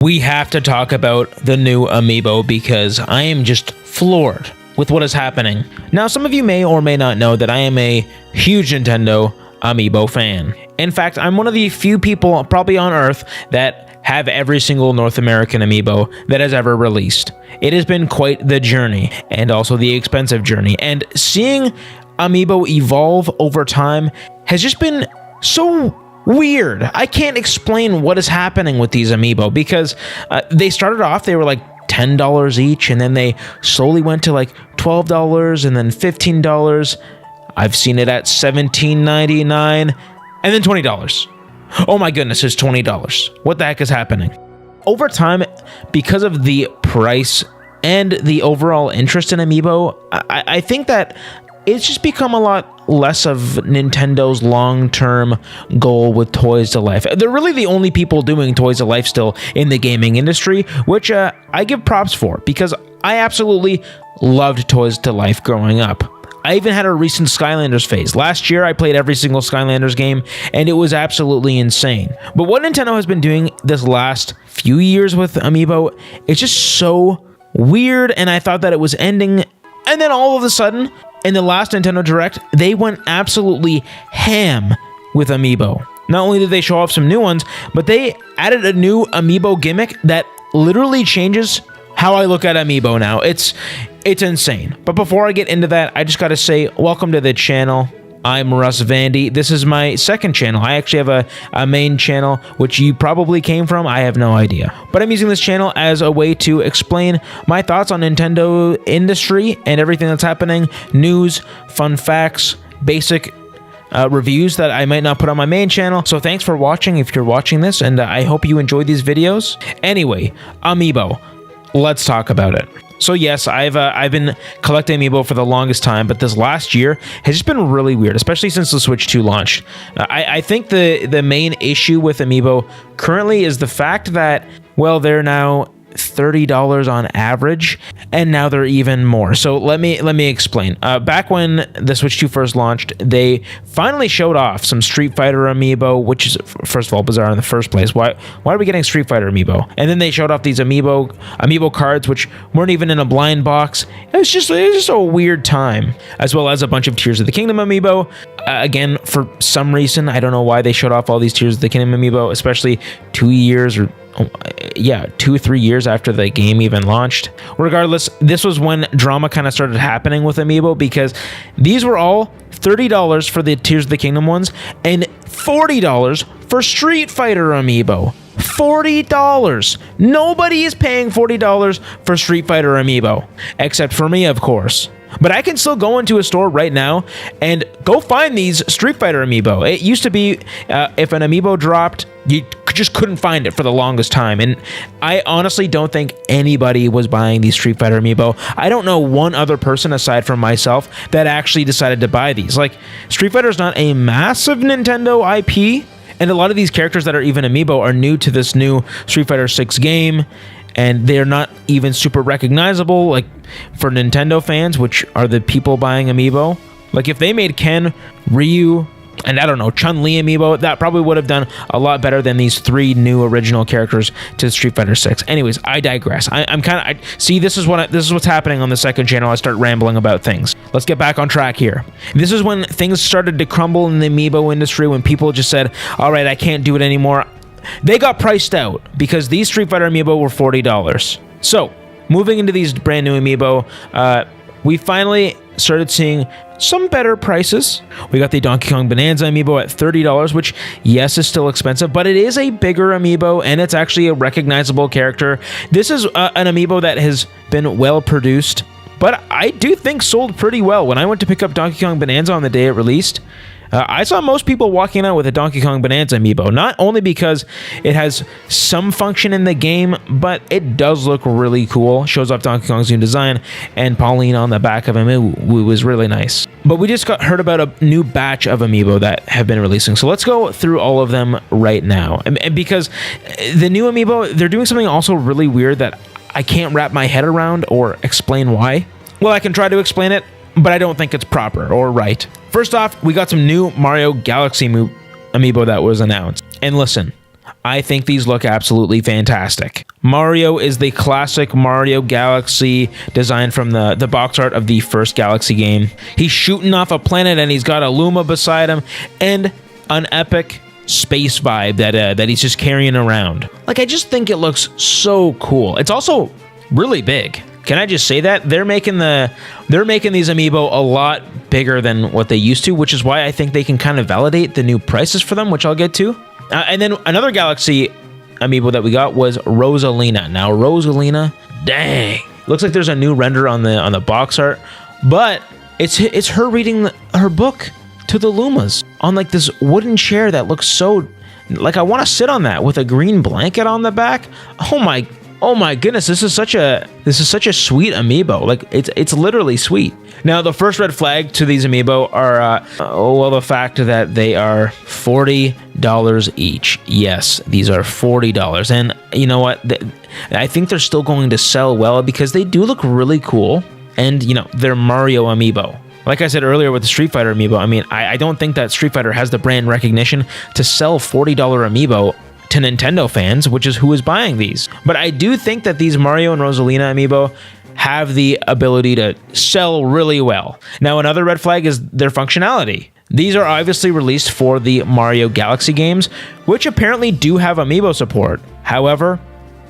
we have to talk about the new Amiibo because I am just floored with what is happening. Now, some of you may or may not know that I am a huge Nintendo Amiibo fan. In fact, I'm one of the few people probably on Earth that have every single North American Amiibo that has ever released. It has been quite the journey, and also the expensive journey, and seeing Amiibo evolve over time has just been so weird. I can't explain what is happening with these Amiibo because they started off, they were like $10 each, and then they slowly went to like $12 and then $15. I've seen it at $17.99 and then $20. Oh my goodness, it's $20. What the heck is happening? Over time, because of the price and the overall interest in Amiibo, I think that it's just become a lot less of Nintendo's long-term goal with Toys to Life. They're really the only people doing Toys to Life still in the gaming industry, which I give props for because I absolutely loved Toys to Life growing up. I even had a recent Skylanders phase. Last year, I played every single Skylanders game, and it was absolutely insane. But what Nintendo has been doing this last few years with Amiibo, it's just so weird, and I thought that it was ending, and then all of a sudden, in the last Nintendo Direct, they went absolutely ham with Amiibo. Not only did they show off some new ones, but they added a new Amiibo gimmick that literally changes how I look at Amiibo now. It's insane. But before I get into that, I just gotta say, welcome to the channel. I'm Russ Vandy. This is my second channel. I actually have a main channel, which you probably came from. I have no idea. But I'm using this channel as a way to explain my thoughts on Nintendo industry and everything that's happening, news, fun facts, basic reviews that I might not put on my main channel. So thanks for watching if you're watching this, and I hope you enjoy these videos. Anyway, Amiibo. Let's talk about it. So yes, I've been collecting Amiibo for the longest time, but this last year has just been really weird, especially since the Switch 2 launched. I think the main issue with Amiibo currently is the fact that, well, they're now $30 on average, and now they're even more. So let me explain. Back when the Switch 2 first launched, they finally showed off some Street Fighter Amiibo, which is, first of all, bizarre in the first place. Why are we getting Street Fighter Amiibo? And then they showed off these Amiibo cards, which weren't even in a blind box. It was just a weird time, as well as a bunch of Tears of the Kingdom Amiibo. Again, for some reason, I don't know why they showed off all these Tears of the Kingdom Amiibo, especially 2 years or 2 or 3 years after the game even launched. Regardless, this was when drama kind of started happening with Amiibo because these were all $30 for the Tears of the Kingdom ones and $40 for Street Fighter Amiibo. $40. Nobody is paying $40 for Street Fighter Amiibo, except for me, of course. But I can still go into a store right now and go find these Street Fighter Amiibo. It used to be if an Amiibo dropped, you just couldn't find it for the longest time. And I honestly don't think anybody was buying these Street Fighter Amiibo. I don't know one other person aside from myself that actually decided to buy these. Like, Street Fighter is not a massive Nintendo IP, and a lot of these characters that are even Amiibo are new to this new Street Fighter 6 game, and they're not even super recognizable, like, for Nintendo fans, which are the people buying Amiibo. Like, if they made Ken, Ryu, and I don't know, Chun-Li Amiibo, that probably would have done a lot better than these 3 new original characters to Street Fighter 6. Anyways, I digress. I'm kind of see. This is what's happening on the second channel. I start rambling about things. Let's get back on track here. This is when things started to crumble in the Amiibo industry. When people just said, "All right, I can't do it anymore." They got priced out because these Street Fighter Amiibo were $40. So, moving into these brand new Amiibo, we finally started seeing some better prices. We got the Donkey Kong Bonanza Amiibo at $30, which, yes, is still expensive, but it is a bigger Amiibo, and it's actually a recognizable character. This is an Amiibo that has been well produced, but I do think sold pretty well. When I went to pick up Donkey Kong Bonanza on the day it released, I saw most people walking out with a Donkey Kong Bonanza Amiibo, not only because it has some function in the game, but it does look really cool. Shows off Donkey Kong's new design, and Pauline on the back of him, it was really nice. But we just heard about a new batch of Amiibo that have been releasing, so let's go through all of them right now. And because the new Amiibo, they're doing something also really weird that I can't wrap my head around or explain why. Well, I can try to explain it, but I don't think it's proper or right. First off, we got some new Mario Galaxy Amiibo that was announced. And listen, I think these look absolutely fantastic. Mario is the classic Mario Galaxy design from the box art of the first Galaxy game. He's shooting off a planet and he's got a Luma beside him and an epic space vibe that he's just carrying around. Like, I just think it looks so cool. It's also really big. Can I just say that? They're making these Amiibo a lot bigger than what they used to, which is why I think they can kind of validate the new prices for them, which I'll get to. And then another Galaxy Amiibo that we got was Rosalina. Now, Rosalina, dang. Looks like there's a new render on the box art, but it's her reading her book to the Lumas on like this wooden chair that looks so, like, I want to sit on that with a green blanket on the back. Oh my goodness, this is such a sweet Amiibo. Like, it's literally sweet. Now, the first red flag to these Amiibo are the fact that they are $40 each. Yes, these are $40. And you know what? I think they're still going to sell well because they do look really cool. And, you know, they're Mario Amiibo. Like I said earlier with the Street Fighter Amiibo, I mean, I don't think that Street Fighter has the brand recognition to sell $40 Amiibo to Nintendo fans, which is who is buying these. But I do think that these Mario and Rosalina Amiibo have the ability to sell really well. Now, another red flag is their functionality. These are obviously released for the Mario Galaxy games, which apparently do have Amiibo support. However,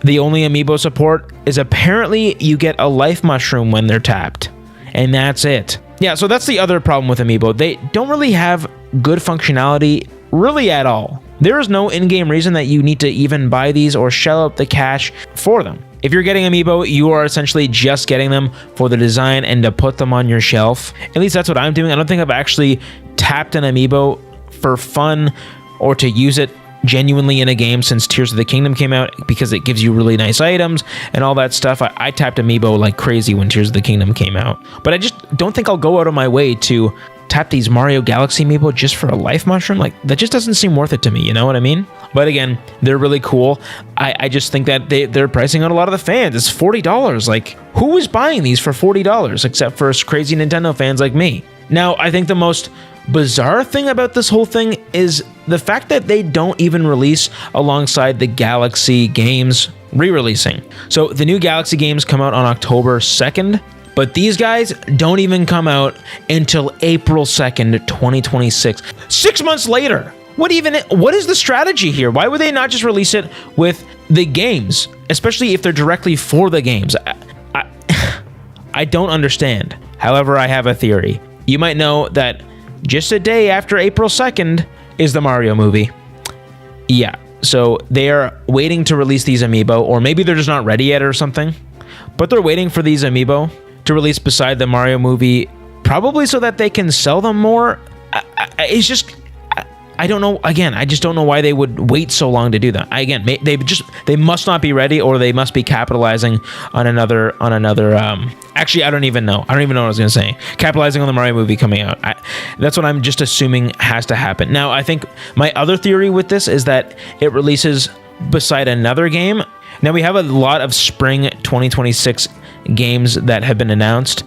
the only Amiibo support is apparently you get a life mushroom when they're tapped. And that's it. Yeah, so that's the other problem with Amiibo. They don't really have good functionality really at all. There is no in-game reason that you need to even buy these or shell out the cash for them. If you're getting Amiibo, you are essentially just getting them for the design and to put them on your shelf. At least that's what I'm doing. I don't think I've actually tapped an Amiibo for fun or to use it genuinely in a game since Tears of the Kingdom came out, because it gives you really nice items and all that stuff. I tapped Amiibo like crazy when Tears of the Kingdom came out. But I just don't think I'll go out of my way to tap these Mario Galaxy Amiibo just for a life mushroom. Like, that just doesn't seem worth it to me, you know what I mean? But again, they're really cool. I just think that they're pricing out a lot of the fans. It's $40. Like, who is buying these for $40 except for crazy Nintendo fans like me? Now, I think the most bizarre thing about this whole thing is the fact that they don't even release alongside the Galaxy games re-releasing. So the new Galaxy games come out on October 2nd, but these guys don't even come out until April 2nd, 2026. 6 months later. What is the strategy here? Why would they not just release it with the games, especially if they're directly for the games? I don't understand. However, I have a theory. You might know that just a day after April 2nd is the Mario movie. Yeah, so they are waiting to release these Amiibo, or maybe they're just not ready yet or something, but they're waiting for these Amiibo to release beside the Mario movie, probably so that they can sell them more. It's just, I don't know. Again, I just don't know why they would wait so long to do that. Again, they must not be ready, or they must be capitalizing on another. Actually, I don't even know. I don't even know what I was going to say. Capitalizing on the Mario movie coming out. That's what I'm just assuming has to happen. Now, I think my other theory with this is that it releases beside another game. Now, we have a lot of spring 2026 games that have been announced.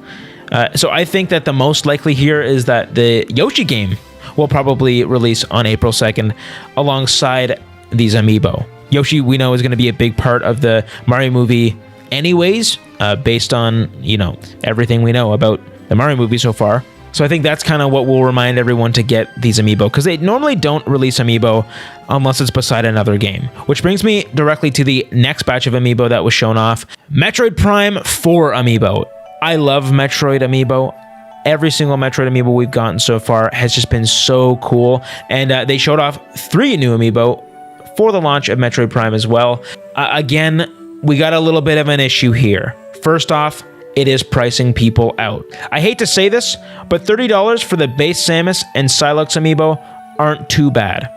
So I think that the most likely here is that the Yoshi game will probably release on April 2nd alongside these Amiibo. Yoshi, we know, is going to be a big part of the Mario movie anyways, based on, you know, everything we know about the Mario movie so far. So I think that's kind of what will remind everyone to get these Amiibo, because they normally don't release Amiibo unless it's beside another game. Which brings me directly to the next batch of Amiibo that was shown off. Metroid Prime 4 Amiibo. I love Metroid Amiibo. Every single Metroid Amiibo we've gotten so far has just been so cool. And they showed off 3 new Amiibo for the launch of Metroid Prime as well. Again, we got a little bit of an issue here. First off, it is pricing people out. I hate to say this, but $30 for the base Samus and Psylocke Amiibo aren't too bad.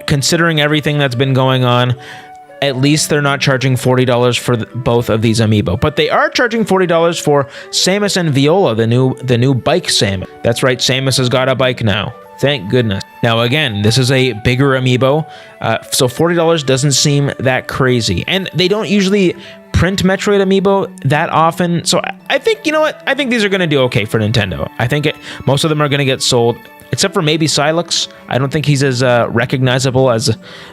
Considering everything that's been going on, at least they're not charging $40 for both of these Amiibo. But they are charging $40 for Samus and Viola, the new bike Samus. That's right, Samus has got a bike now. Thank goodness. Now again, this is a bigger Amiibo, so $40 doesn't seem that crazy. And they don't usually print Metroid Amiibo that often, so I think, you know what? I think these are going to do okay for Nintendo. I think most of them are going to get sold. except for maybe Silex. I don't think he's as recognizable as,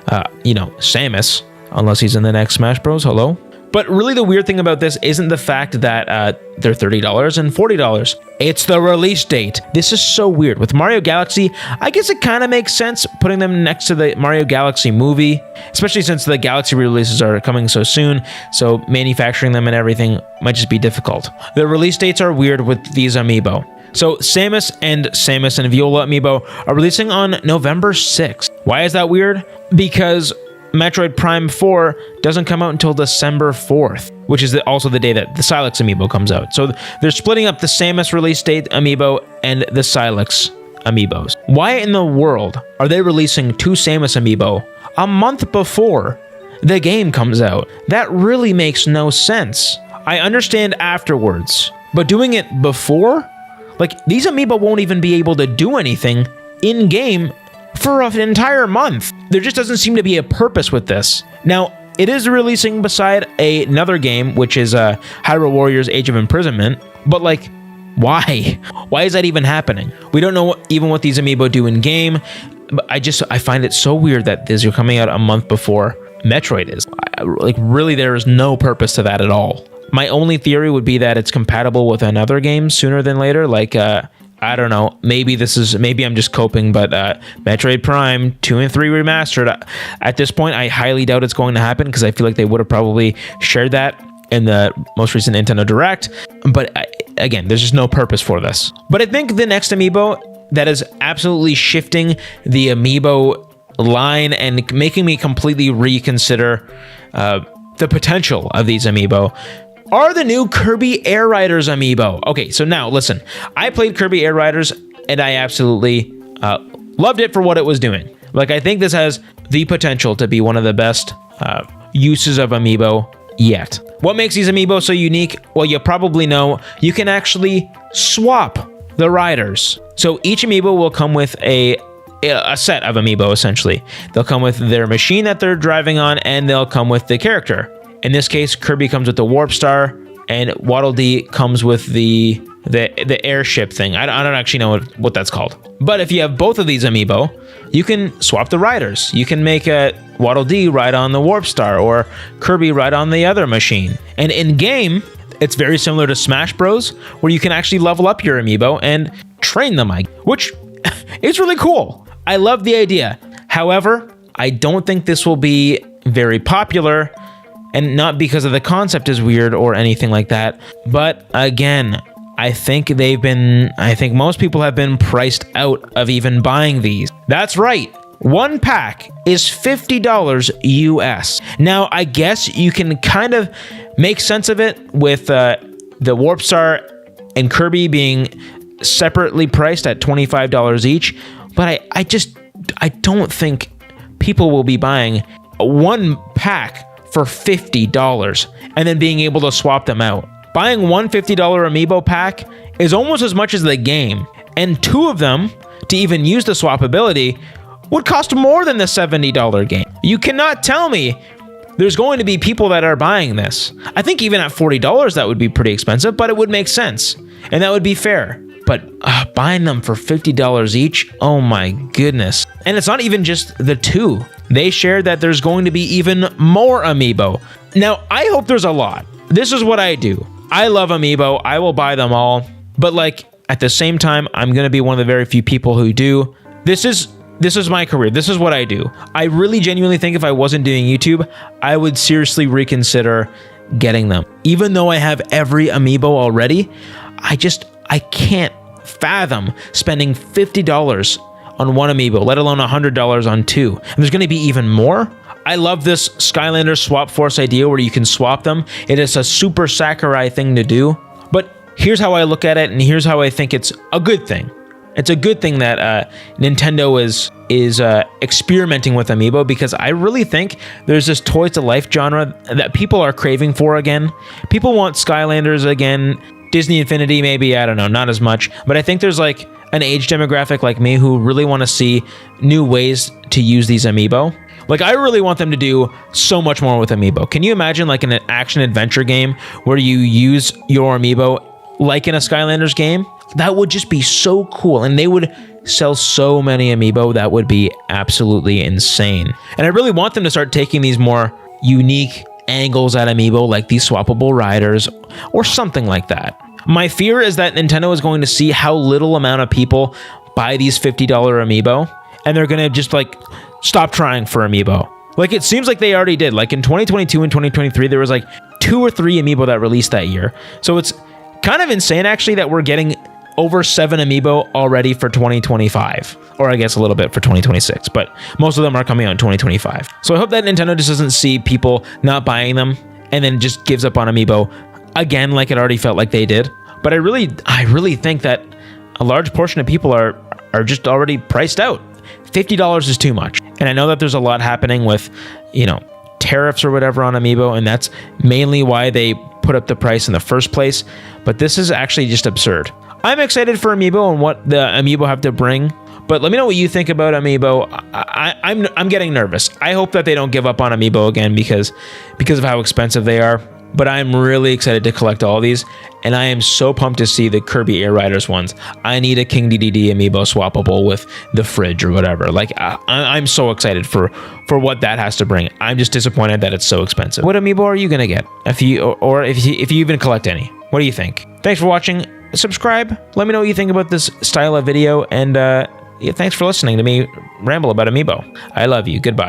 Samus, unless he's in the next Smash Bros. Hello? But really the weird thing about this isn't the fact that they're $30 and $40. It's the release date. This is so weird. With Mario Galaxy, I guess it kind of makes sense putting them next to the Mario Galaxy movie, especially since the Galaxy releases are coming so soon, so manufacturing them and everything might just be difficult. The release dates are weird with these Amiibo. So Samus and Viola Amiibo are releasing on November 6th. Why is that weird? Because Metroid Prime 4 doesn't come out until December 4th, which is also the day that the Silex Amiibo comes out. So they're splitting up the Samus release date Amiibo and the Silex Amiibos. Why in the world are they releasing two Samus Amiibo a month before the game comes out? That really makes no sense. I understand afterwards, but doing it before? Like, these Amiibo won't even be able to do anything in-game for an entire month. There just doesn't seem to be a purpose with this. Now, it is releasing beside another game, which is Hyrule Warriors Age of Imprisonment, but like, why? Why is that even happening? We don't know even what these Amiibo do in game, but I find it so weird that these are coming out a month before Metroid is. Like, really, there is no purpose to that at all. My only theory would be that it's compatible with another game sooner than later, like I don't know, maybe I'm just coping, but Metroid Prime 2 and 3 remastered, at this point, I highly doubt it's going to happen because I feel like they would have probably shared that in the most recent Nintendo Direct. But again, there's just no purpose for this. But I think the next Amiibo that is absolutely shifting the Amiibo line and making me completely reconsider the potential of these Amiibo are the new Kirby Air Riders Amiibo. Okay, so now listen, I played Kirby Air Riders and I absolutely loved it for what it was doing. Like, I think this has the potential to be one of the best uses of Amiibo yet. What makes these Amiibo so unique? Well, you probably know you can actually swap the riders. So each Amiibo will come with a set of Amiibo, essentially. They'll come with their machine that they're driving on, and they'll come with the character. In this case, Kirby comes with the Warp Star, and Waddle Dee comes with the airship thing. I don't actually know what that's called. But if you have both of these Amiibo, you can swap the riders. You can make a Waddle Dee ride on the Warp Star, or Kirby ride on the other machine. And in-game, it's very similar to Smash Bros, where you can actually level up your Amiibo and train them, which is really cool. I love the idea. However, I don't think this will be very popular, and not because of the concept is weird or anything like that. But again, I think most people have been priced out of even buying these. That's right. One pack is $50 US. Now, I guess you can kind of make sense of it with the Warp Star and Kirby being separately priced at $25 each. But I don't think people will be buying one pack for $50 and then being able to swap them out. Buying one $50 Amiibo pack is almost as much as the game, and two of them, to even use the swappability, would cost more than the $70 game. You cannot tell me there's going to be people that are buying this. I think even at $40 that would be pretty expensive, but it would make sense, and that would be fair. But buying them for $50 each, oh my goodness. And it's not even just the two. They shared that there's going to be even more Amiibo. Now, I hope there's a lot. This is what I do. I love Amiibo. I will buy them all. But at the same time, I'm going to be one of the very few people who do. This is my career. This is what I do. I really genuinely think if I wasn't doing YouTube, I would seriously reconsider getting them. Even though I have every Amiibo already, I can't fathom spending $50 on one Amiibo, let alone $100 on two. And there's going to be even more. I love this Skylander Swap Force idea where you can swap them. It is a super Sakurai thing to do. But here's how I look at it, and here's how I think it's a good thing. It's a good thing that Nintendo is experimenting with Amiibo, because I really think there's this toys to life genre that people are craving for again. People want Skylanders again. Disney Infinity, maybe, I don't know, not as much. But I think there's an age demographic like me who really want to see new ways to use these Amiibo. I really want them to do so much more with Amiibo. Can you imagine an action adventure game where you use your Amiibo like in a Skylanders game, that would just be so cool. And they would sell so many Amiibo. That would be absolutely insane. And I really want them to start taking these more unique angles at Amiibo, like these swappable riders or something like that. My fear is that Nintendo is going to see how little amount of people buy these $50 Amiibo, and they're going to just like stop trying for Amiibo. Like, it seems like they already did. Like in 2022 and 2023, there was like 2 or 3 Amiibo that released that year. So it's kind of insane actually that we're getting over 7 Amiibo already for 2025, or I guess a little bit for 2026, but most of them are coming out in 2025. So I hope that Nintendo just doesn't see people not buying them and then just gives up on Amiibo again, like it already felt like they did. But I really think that a large portion of people are just already priced out. $50 is too much. And I know that there's a lot happening with, you know, tariffs or whatever on Amiibo, and that's mainly why they put up the price in the first place. But this is actually just absurd. I'm excited for Amiibo and what the Amiibo have to bring, but let me know what you think about Amiibo. I'm getting nervous. I hope that they don't give up on Amiibo again because of how expensive they are. But I'm really excited to collect all these, and I am so pumped to see the Kirby Air Riders ones. I need a King DDD Amiibo swappable with the fridge or whatever. Like, I'm so excited for what that has to bring. I'm just disappointed that it's so expensive. What Amiibo are you gonna get if you even collect any? What do you think? Thanks for watching. Subscribe. Let me know what you think about this style of video, and yeah, thanks for listening to me ramble about Amiibo. I love you. Goodbye.